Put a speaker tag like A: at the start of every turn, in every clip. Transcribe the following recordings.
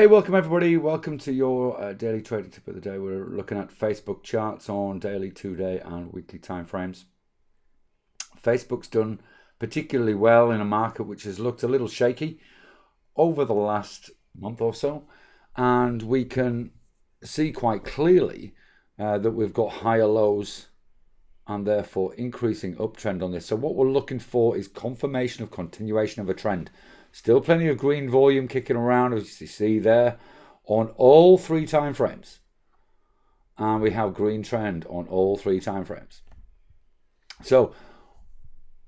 A: Hey, welcome everybody. Welcome to your daily trading tip of the day. We're looking at Facebook charts on daily, 2-day and weekly time frames. Facebook's done particularly well in a market which has looked a little shaky over the last month or so. And we can see quite clearly that we've got higher lows and therefore increasing uptrend on this. So what we're looking for is confirmation of continuation of a trend. Still plenty of green volume kicking around, as you see there, on all three time frames. And we have green trend on all three time frames. So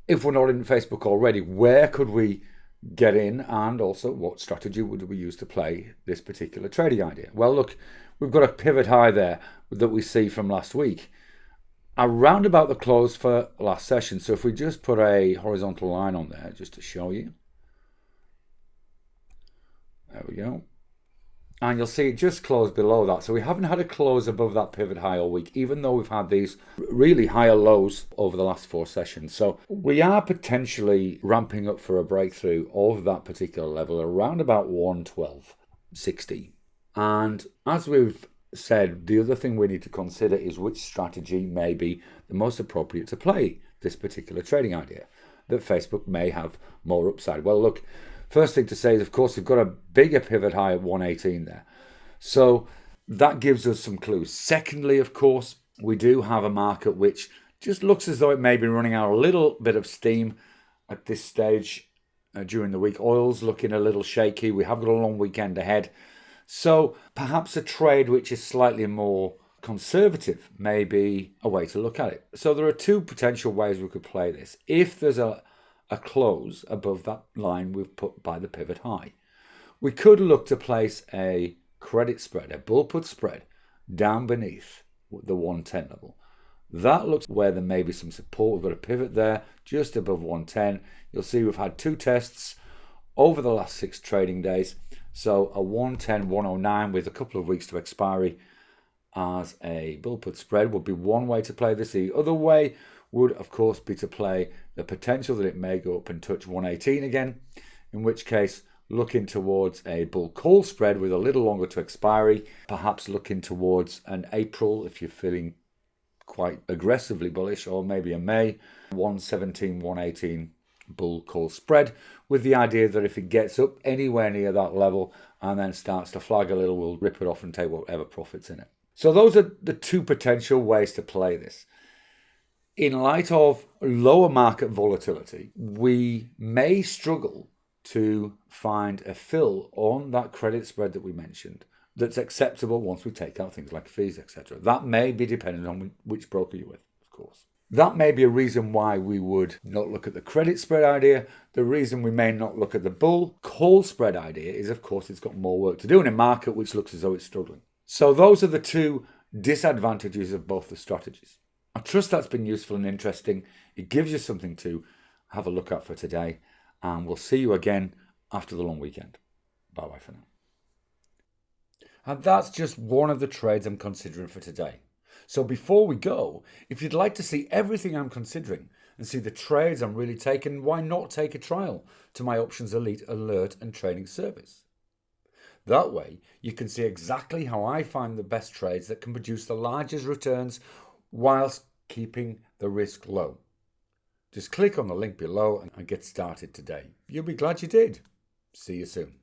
A: if we're not in Facebook already, where could we get in, and also what strategy would we use to play this particular trading idea? Well, look, we've got a pivot high there that we see from last week around about the close for last session. So if we just put a horizontal line on there just to show you, there we go. And you'll see it just closed below that. So we haven't had a close above that pivot high all week, even though we've had these really higher lows over the last 4 sessions. So we are potentially ramping up for a breakthrough of that particular level around about 112.60. And as we've said, the other thing we need to consider is which strategy may be the most appropriate to play this particular trading idea that Facebook may have more upside. Well, look, first thing to say is, of course, we've got a bigger pivot high at 118 there. So that gives us some clues. Secondly, of course, we do have a market which just looks as though it may be running out a little bit of steam at this stage during the week. Oil's looking a little shaky. We have got a long weekend ahead. So perhaps a trade which is slightly more conservative may be a way to look at it. So there are two potential ways we could play this. If there's a close above that line we've put by the pivot high, we could look to place a credit spread, a bull put spread, down beneath the 110 level. That looks where there may be some support. We've got a pivot there just above 110. You'll see we've had 2 tests over the last 6 trading days. So a 110, 109 with a couple of weeks to expiry as a bull put spread would be one way to play this. The other way would, of course, be to play the potential that it may go up and touch 118 again, in which case looking towards a bull call spread with a little longer to expiry, perhaps looking towards an April if you're feeling quite aggressively bullish, or maybe a May, 117, 118 bull call spread, with the idea that if it gets up anywhere near that level and then starts to flag a little, we'll rip it off and take whatever profits in it. So those are the two potential ways to play this. In light of lower market volatility, we may struggle to find a fill on that credit spread that we mentioned that's acceptable once we take out things like fees, etc. That may be dependent on which broker you're with, of course. That may be a reason why we would not look at the credit spread idea. The reason we may not look at the bull call spread idea is, of course, it's got more work to do in a market which looks as though it's struggling. So those are the two disadvantages of both the strategies. I trust that's been useful and interesting. It gives you something to have a look at for today. And we'll see you again after the long weekend. Bye-bye for now. And that's just one of the trades I'm considering for today. So before we go, if you'd like to see everything I'm considering and see the trades I'm really taking, why not take a trial to my Options Elite alert and training service? That way, you can see exactly how I find the best trades that can produce the largest returns whilst keeping the risk low. Just click on the link below and get started today. You'll be glad you did. See you soon.